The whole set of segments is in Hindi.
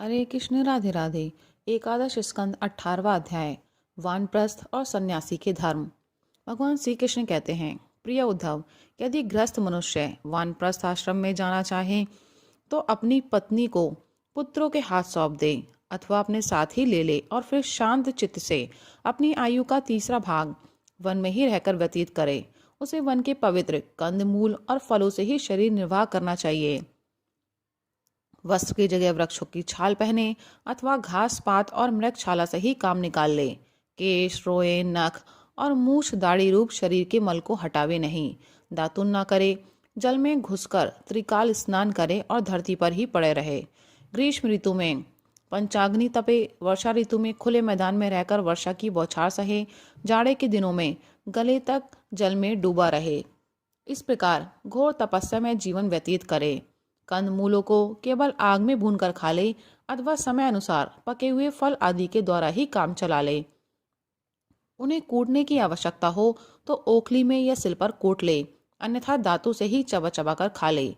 हरे कृष्ण राधे राधे। एकादश स्कंद 18वां अध्याय। वानप्रस्थ और सन्यासी के धर्म। भगवान श्री कृष्ण कहते हैं, प्रिय उद्धव, यदि गृहस्थ मनुष्य वानप्रस्थ आश्रम में जाना चाहे तो अपनी पत्नी को पुत्रों के हाथ सौंप दे अथवा अपने साथ ही ले ले और फिर शांत चित्त से अपनी आयु का तीसरा भाग वन में ही रहकर व्यतीत करे। उसे वन के पवित्र कंदमूल और फलों से ही शरीर निर्वाह करना चाहिए। वस्त्र की जगह वृक्षों की छाल पहने अथवा घास पात और मृगशाला से ही काम निकाल ले। केश, रोए, नख और मूछ दाढ़ी रूप शरीर के मल को हटावे नहीं। दातुन न करे, जल में घुसकर त्रिकाल स्नान करे और धरती पर ही पड़े रहे। ग्रीष्म ऋतु में पंचाग्नि तपे, वर्षा ऋतु में खुले मैदान में रहकर वर्षा की बौछार सहे, जाड़े के दिनों में गले तक जल में डूबा रहे। इस प्रकार घोर तपस्या में जीवन व्यतीत करे। कंद मूलों को केवल आग में भूनकर खा ले अथवा समय अनुसार पके हुए फल आदि के द्वारा ही काम चला ले। उन्हें कूटने की आवश्यकता हो तो ओखली में या सिल पर कूट ले, अन्यथा दांतों से ही चबा चबा कर खा ले।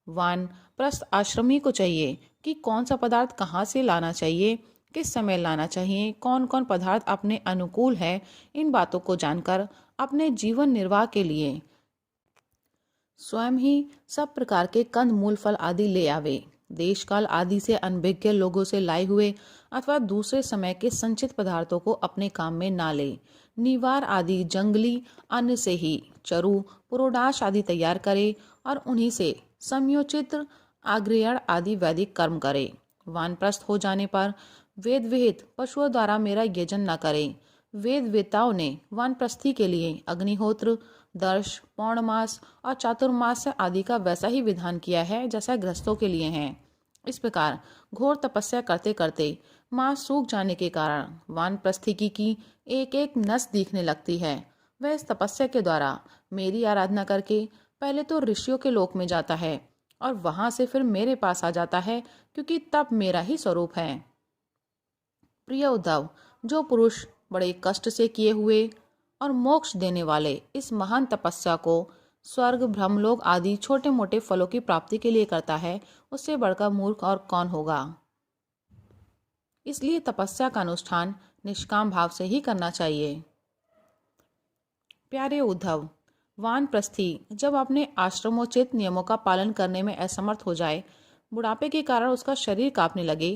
वान प्रस्थ आश्रमी को चाहिए कि कौन सा पदार्थ कहाँ से लाना चाहिए, किस समय लाना चाहिए, कौन कौन पदार्थ अपने अनुकूल है, इन बातों को जानकर अपने जीवन निर्वाह के लिए स्वयं ही सब प्रकार के कंद मूल फल आदि ले आवे। देश काल आदि से अनभिज्ञ लोगों से लाए हुए अथवा दूसरे समय के संचित पदार्थों को अपने काम में ना ले। निवार आदि जंगली अन्न से ही चरु पुरोडाश आदि तैयार करे और उन्हीं से समयोचित आग्रेयण आदि वैदिक कर्म करे। वानप्रस्थ हो जाने पर वेद विहित पशुओं द्वारा मेरा यजन न करे। वेद वेताओं ने वानप्रस्थी के लिए अग्निहोत्र, दर्श, पौर्णमास और चातुर्मास आदि का वैसा ही विधान किया है जैसा गृहस्थों के लिए है। इस प्रकार घोर तपस्या करते करते मांस सूख जाने के कारण वानप्रस्थिकी की एक एक नस दिखने लगती है। वह इस तपस्या के द्वारा मेरी आराधना करके पहले तो ऋषियों के लोक में जाता है और वहां से फिर मेरे पास आ जाता है, क्योंकि तप मेरा ही स्वरूप है। प्रिय उद्धव, जो पुरुष बड़े कष्ट से किए हुए और मोक्ष देने वाले इस महान तपस्या को स्वर्ग, ब्रह्मलोक आदि छोटे मोटे फलों की प्राप्ति के लिए करता है, उससे बढ़कर मूर्ख और कौन होगा। इसलिए तपस्या का अनुष्ठान निष्काम भाव से ही करना चाहिए। प्यारे उद्धव, वानप्रस्थी जब अपने आश्रमोचित नियमों का पालन करने में असमर्थ हो जाए, बुढ़ापे के कारण उसका शरीर कांपने लगे,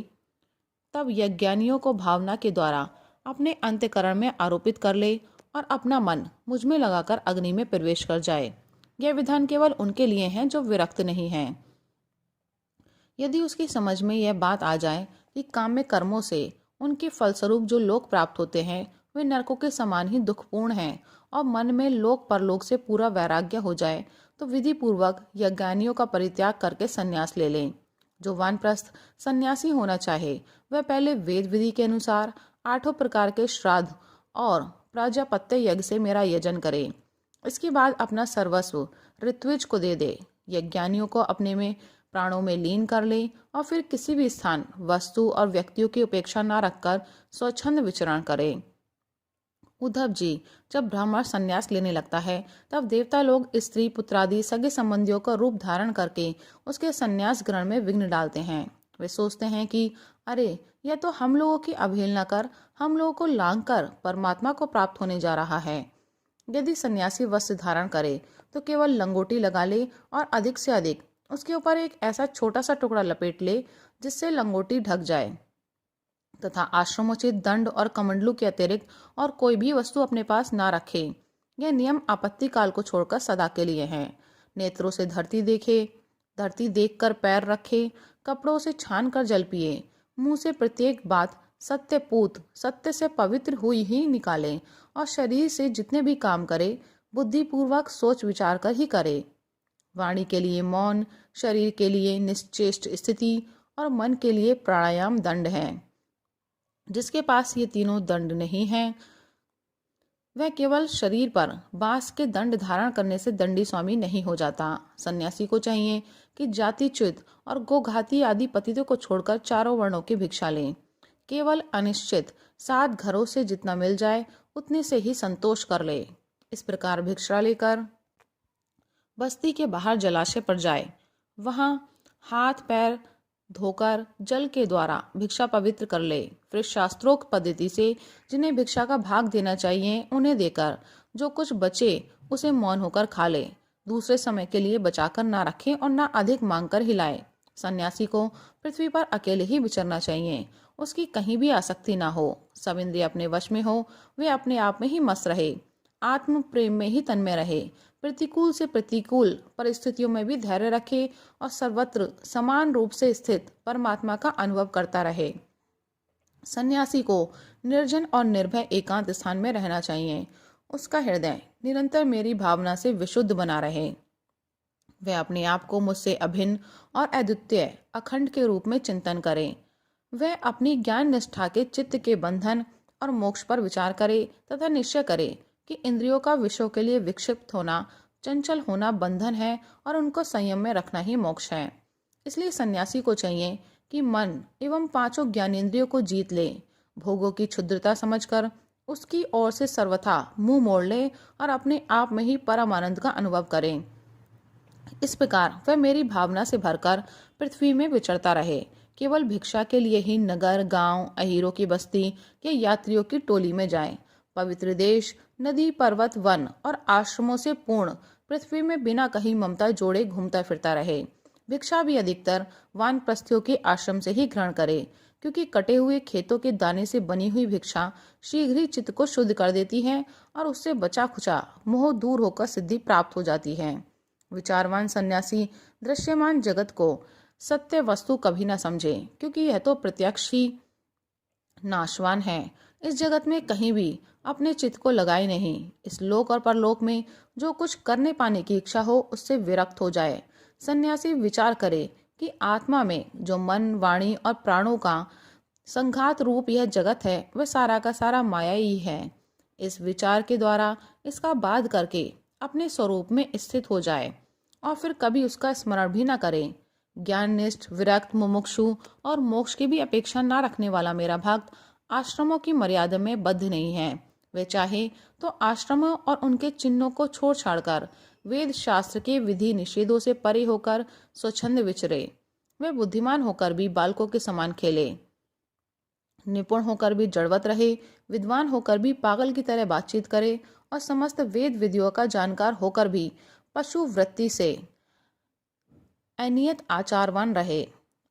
तब यज्ञानियों को भावना के द्वारा अपने अंतःकरण में आरोपित कर ले और अपना मन मुझ में लगाकर अग्नि में प्रवेश कर जाए। यह विधान केवल उनके लिए है जो विरक्त नहीं हैं। यदि उसकी समझ में यह बात आ जाए कि काम्य कर्मों से उनके फलस्वरूप जो लोक प्राप्त होते हैं वे नरकों के समान ही दुखपूर्ण हैं, और मन में लोक परलोक से पूरा वैराग्य हो जाए, तो विधि पूर्वक यज्ञानियों का परित्याग करके संन्यास ले लें। जो वानप्रस्थ सन्यासी होना चाहे वह पहले वेद विधि के अनुसार 8 प्रकार के श्राद्ध और प्राजापत्य यज्ञ से मेरा यजन करे। इसके बाद अपना सर्वस्व ऋत्विज को दे दे, यज्ञानियों को अपने में प्राणों में लीन कर ले और फिर किसी भी स्थान, वस्तु और व्यक्तियों की उपेक्षा न रखकर स्वच्छंद विचरण करे। उद्धव जी, जब ब्राह्मण संन्यास लेने लगता है तब देवता लोग स्त्री पुत्रादि सगे संबंधियों का रूप धारण करके उसके संन्यास ग्रहण में विघ्न डालते हैं। वे सोचते हैं कि अरे, यह तो हम लोगों की अवहेलना कर हम लोगों को लांघ कर परमात्मा को प्राप्त होने जा रहा है। यदि सन्यासी वस्त्र धारण करे तो केवल लंगोटी लगा ले और अधिक से अधिक उसके ऊपर एक ऐसा छोटा सा टुकड़ा लपेट ले जिससे लंगोटी ढक जाए, तथा आश्रमोचित दंड और कमंडलू के अतिरिक्त और कोई भी वस्तु अपने पास ना रखे। यह नियम आपत्ति काल को छोड़कर सदा के लिए है। नेत्रों से धरती देखे, धरती देखकर पैर रखे, कपड़ों से छान कर जल पिए, मुंह से प्रत्येक बात सत्यपूत सत्य से पवित्र हुई ही निकाले, और शरीर से जितने भी काम करे बुद्धिपूर्वक सोच विचार कर ही करे। वाणी के लिए मौन, शरीर के लिए निश्चेष्ट स्थिति और मन के लिए प्राणायाम दंड है। जिसके पास ये तीनों दंड नहीं है वह केवल शरीर पर बांस के दंड धारण करने से दंडी स्वामी नहीं हो जाता। सन्यासी को चाहिए कि जातिच्युत और गोघाती आदि पतितों को छोड़कर चारों वर्णों की भिक्षा लें। केवल अनिश्चित 7 घरों से जितना मिल जाए उतने से ही संतोष कर ले। इस प्रकार भिक्षा लेकर बस्ती के बाहर जलाशय पर जाए, वहां हाथ पैर धोकर जल के द्वारा भिक्षा पवित्र कर ले। फिर शास्त्रोक्त पद्धति से जिन्हें भिक्षा का भाग देना चाहिए उन्हें देकर जो कुछ बचे उसे मौन होकर खा ले। दूसरे समय के लिए बचाकर ना रखे और ना अधिक मांगकर हिलाए। सन्यासी को पृथ्वी पर अकेले ही विचरना चाहिए। उसकी कहीं भी आसक्ति ना हो। सब इंद्रिय अपने वश में हो। वे अपने आप में ही मस्त रहे। आत्म प्रेम में ही तन्मय रहे। प्रतिकूल से प्रतिकूल परिस्थितियों में भी धैर्य रखे और सर्वत्र समान रूप से स्थित परमात्मा का अनुभव करता रहे। सन्यासी को निर्जन और निर्भय एकांत स्थान में रहना चाहिए। उसका हृदय निरंतर मेरी भावना से विशुद्ध बना रहे। वह अपने आप को मुझसे अभिन्न और अद्वितीय अखंड के रूप में चिंतन करे। वह अपनी ज्ञान निष्ठा के चित्त के बंधन और मोक्ष पर विचार करे तथा निश्चय करे कि इंद्रियों का विषयों के लिए विक्षिप्त होना, चंचल होना बंधन है और उनको संयम में रखना ही मोक्ष है। इसलिए सन्यासी को चाहिए कि मन एवं पांचों ज्ञानेंद्रियों को जीत ले। भोगों की क्षुद्रता समझकर उसकी ओर से सर्वथा मुंह मोड़ ले और अपने आप में ही परम आनंद का अनुभव करे। इस प्रकार वह मेरी भावना से भरकर पृथ्वी में विचरता रहे। केवल भिक्षा के लिए ही नगर, गांव, अहीरों की बस्ती या यात्रियों की टोली में जाए। पवित्र देश, नदी, पर्वत, वन और आश्रमों से पूर्ण पृथ्वी में बिना कहीं ममता जोड़े घूमता फिरता रहे। भिक्षा भी अधिकतर वानप्रस्थियों के आश्रम से ही ग्रहण करे, क्योंकि कटे हुए खेतों के दाने से बनी हुई भिक्षा शीघ्र ही चित्त को शुद्ध कर देती है और उससे बचा खुचा मोह दूर होकर सिद्धि प्राप्त हो जाती है। विचारवान सन्यासी दृश्यमान जगत को सत्य वस्तु कभी न समझे, क्योंकि यह तो प्रत्यक्ष ही नाशवान है। इस जगत में कहीं भी अपने चित्त को लगाए नहीं। इस लोक और परलोक में जो कुछ करने पाने की इच्छा हो उससे विरक्त हो जाए। सन्यासी विचार करे कि आत्मा में जो मन, वाणी और प्राणों का संघात रूप यह जगत है वह सारा का सारा माया ही है। इस विचार के द्वारा इसका बाध करके अपने स्वरूप में स्थित हो जाए और फिर कभी उसका स्मरण भी न करे। ज्ञाननिष्ठ, विरक्त, मुमुक्षु और मोक्ष की भी अपेक्षा न रखने वाला मेरा भक्त आश्रमों की मर्यादा में बद्ध नहीं है। वे चाहे तो आश्रमों और उनके चिन्हों को छोड़ छाड़कर वेद शास्त्र के विधि निषेधों से परे होकर स्वच्छंद विचरे। वे बुद्धिमान होकर भी बालकों के समान खेले, निपुण होकर भी जड़वत रहे, विद्वान होकर भी पागल की तरह बातचीत करे और समस्त वेद विधियों का जानकार होकर भी पशु वृत्ति से अनियत आचारवान रहे।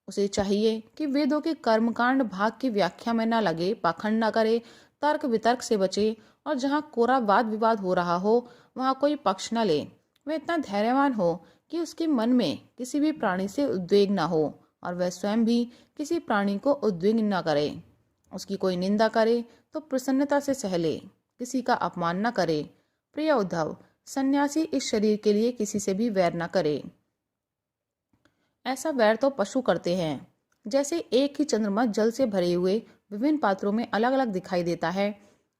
उसे चाहिए कि वेदों के कर्मकांड भाग की व्याख्या में न लगे, पाखंड न करे, तर्क वितर्क से बचे और जहाँ कोरा वाद विवाद हो रहा हो वहाँ कोई पक्ष न ले। वह इतना धैर्यवान हो कि उसके मन में किसी भी प्राणी से उद्वेग न हो और वह स्वयं भी किसी प्राणी को उद्विग्न न करे। उसकी कोई निंदा करे तो प्रसन्नता से सह ले, किसी का अपमान न करे। प्रिय उद्धव, सन्यासी इस शरीर के लिए किसी से भी वैर न करे। ऐसा वैर तो पशु करते हैं। जैसे एक ही चंद्रमा जल से भरे हुए विभिन्न पात्रों में अलग अलग दिखाई देता है,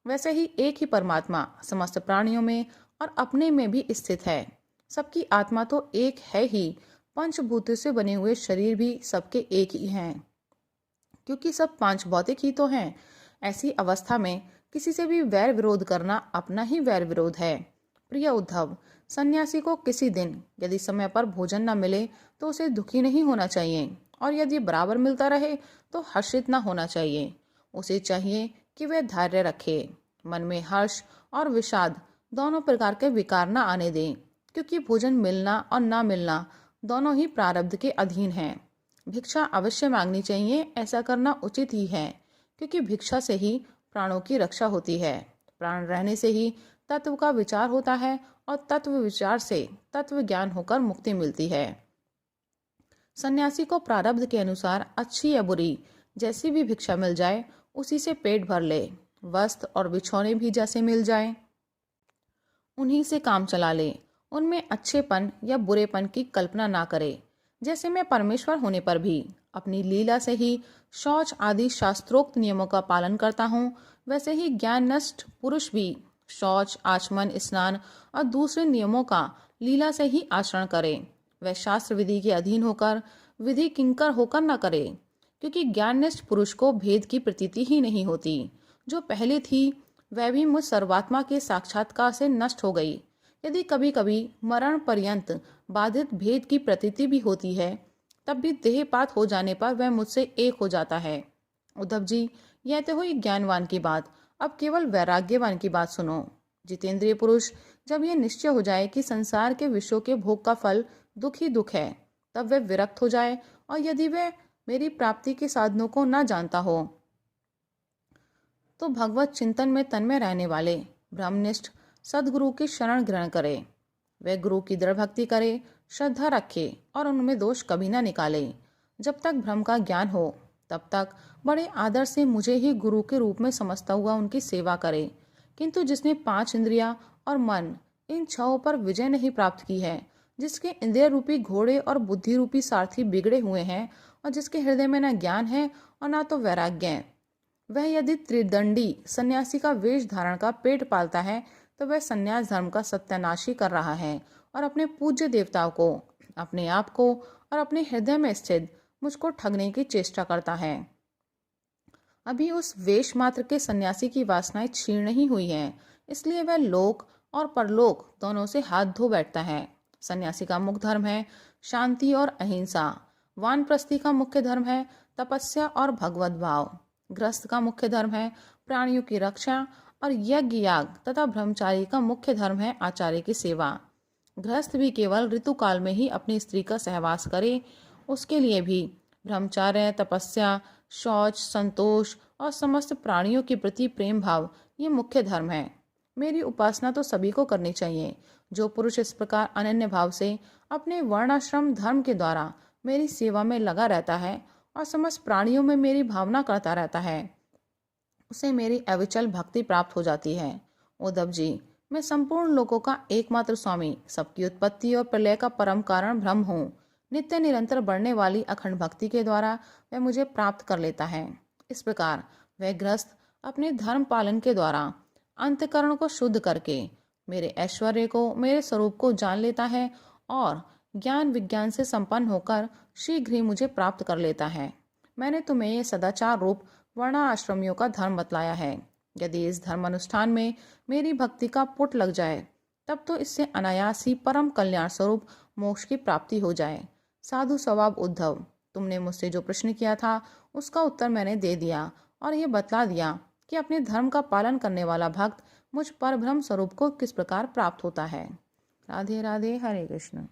वैसे ही एक ही परमात्मा समस्त प्राणियों में और अपने में भी स्थित है। सबकी आत्मा तो एक है ही, पंचभूतों से बने हुए शरीर भी सबके एक ही हैं, क्योंकि सब पांच भौतिक ही तो हैं। ऐसी अवस्था में किसी से भी वैर विरोध करना अपना ही वैर विरोध है। प्रिय उद्धव, सन्यासी को किसी दिन यदि समय पर भोजन न मिले तो उसे दुखी नहीं होना चाहिए, और यदि बराबर मिलता रहे तो हर्षित न होना चाहिए। उसे चाहिए कि वह धैर्य रखे, मन में हर्ष और विषाद दोनों प्रकार के विकार न आने दें, क्योंकि भोजन मिलना और न मिलना दोनों ही प्रारब्ध के अधीन हैं। भिक्षा अवश्य मांगनी चाहिए, ऐसा करना उचित ही है, क्योंकि भिक्षा से ही प्राणों की रक्षा होती है। प्राण रहने से ही तत्व का विचार होता है और तत्व विचार से तत्व ज्ञान होकर मुक्ति मिलती है। सन्यासी को प्रारब्ध के अनुसार अच्छी या बुरी जैसी भी भिक्षा मिल जाए उसी से पेट भर ले। वस्त्र और बिछौने भी जैसे मिल जाए उन्हीं से काम चला ले। उनमें अच्छेपन या बुरेपन की कल्पना ना करे। जैसे मैं परमेश्वर होने पर भी अपनी लीला से ही शौच आदि शास्त्रोक्त नियमों का पालन करता हूँ, वैसे ही ज्ञान नष्ट पुरुष भी शौच, आचमन, स्नान और दूसरे नियमों का लीला से ही आचरण करे। वह शास्त्र विधि के अधीन होकर विधि किंकर होकर न करे, क्योंकि ज्ञाननिष्ठ पुरुष को भेद की प्रतीति ही नहीं होती। जो पहले थी वह भी मुझ सर्वात्मा के साक्षात्कार से नष्ट हो गई। यदि कभी कभी मरण पर्यंत बाधित भेद की प्रतीति भी होती है, तब भी देहपात हो जाने पर वह मुझसे एक हो जाता है। उद्धव जी, यह तो हुई ज्ञानवान की बात, अब केवल वैराग्यवान की बात सुनो। जितेंद्रिय पुरुष जब यह निश्चय हो जाए कि संसार के विषयों के भोग का फल दुख ही दुख है, तब वह विरक्त हो जाए, और यदि वह मेरी प्राप्ति के साधनों को न जानता हो तो भगवत चिंतन में तन्मय रहने वाले ब्रह्मनिष्ठ सदगुरु की शरण ग्रहण करे। वह गुरु की दृढ़ भक्ति करे, श्रद्धा रखे और उनमें दोष कभी न निकाले। जब तक ब्रह्म का ज्ञान हो तब तक बड़े आदर से मुझे ही गुरु के रूप में समझता हुआ उनकी सेवा करे। किंतु जिसने 5 इंद्रियां और मन, इन 6 पर विजय नहीं प्राप्त की है, जिसके इंद्रिय रूपी घोड़े और बुद्धि रूपी सारथी बिगड़े हुए हैं, और जिसके हृदय में न ज्ञान है और न तो वैराग्य, वह यदि त्रिदंडी सन्यासी का वेश धारण का पेट पालता है तो वह सन्यास धर्म का सत्यानाशी कर रहा है और अपने पूज्य देवताओं को, अपने आप को और अपने हृदय में स्थित मुझको ठगने की चेष्टा करता है। अभी उस वेश मात्र के सन्यासी की वासनाएं क्षीण नहीं हुई हैं, इसलिए वह लोक और परलोक दोनों से हाथ धो बैठता है। सन्यासी का मुख्य धर्म है शांति और अहिंसा। वानप्रस्थी का मुख्य धर्म है तपस्या और भगवत भाव। गृहस्थ का मुख्य धर्म है प्राणियों की रक्षा और यज्ञ याग तथा ब्रह्मचारी का मुख्य धर्म है आचार्य की सेवा। गृहस्थ भी केवल ऋतु काल में ही अपनी स्त्री का सहवास करे, उसके लिए भी ब्रह्मचार्य, तपस्या, शौच, संतोष और समस्त प्राणियों के प्रति प्रेम भाव ये मुख्य धर्म है। मेरी उपासना तो सभी को करनी चाहिए। जो पुरुष इस प्रकार अनन्य भाव से अपने वर्णाश्रम धर्म के द्वारा मेरी सेवा में लगा रहता है और समस्त प्राणियों में मेरी भावना करता रहता है, उसे मेरी अविचल भक्ति प्राप्त हो जाती है। उद्धव जी, मैं संपूर्ण लोगों का एकमात्र स्वामी, सबकी उत्पत्ति और प्रलय का परम कारण ब्रह्म हूँ। नित्य निरंतर बढ़ने वाली अखंड भक्ति के द्वारा वह मुझे प्राप्त कर लेता है। इस प्रकार वह गृहस्थ अपने धर्म पालन के द्वारा अंतःकरण को शुद्ध करके मेरे ऐश्वर्य को, मेरे स्वरूप को जान लेता है और ज्ञान विज्ञान से संपन्न होकर शीघ्र ही मुझे प्राप्त कर लेता है। मैंने तुम्हें ये सदाचार रूप वर्णाश्रमियों का धर्म बतलाया है। यदि इस धर्म अनुष्ठान में मेरी भक्ति का पुट लग जाए तब तो इससे अनायास ही परम कल्याण स्वरूप मोक्ष की प्राप्ति हो जाए। साधु स्वभाव उद्धव, तुमने मुझसे जो प्रश्न किया था उसका उत्तर मैंने दे दिया और ये बतला दिया कि अपने धर्म का पालन करने वाला भक्त मुझ पर ब्रह्म स्वरूप को किस प्रकार प्राप्त होता है। राधे राधे, हरे कृष्ण।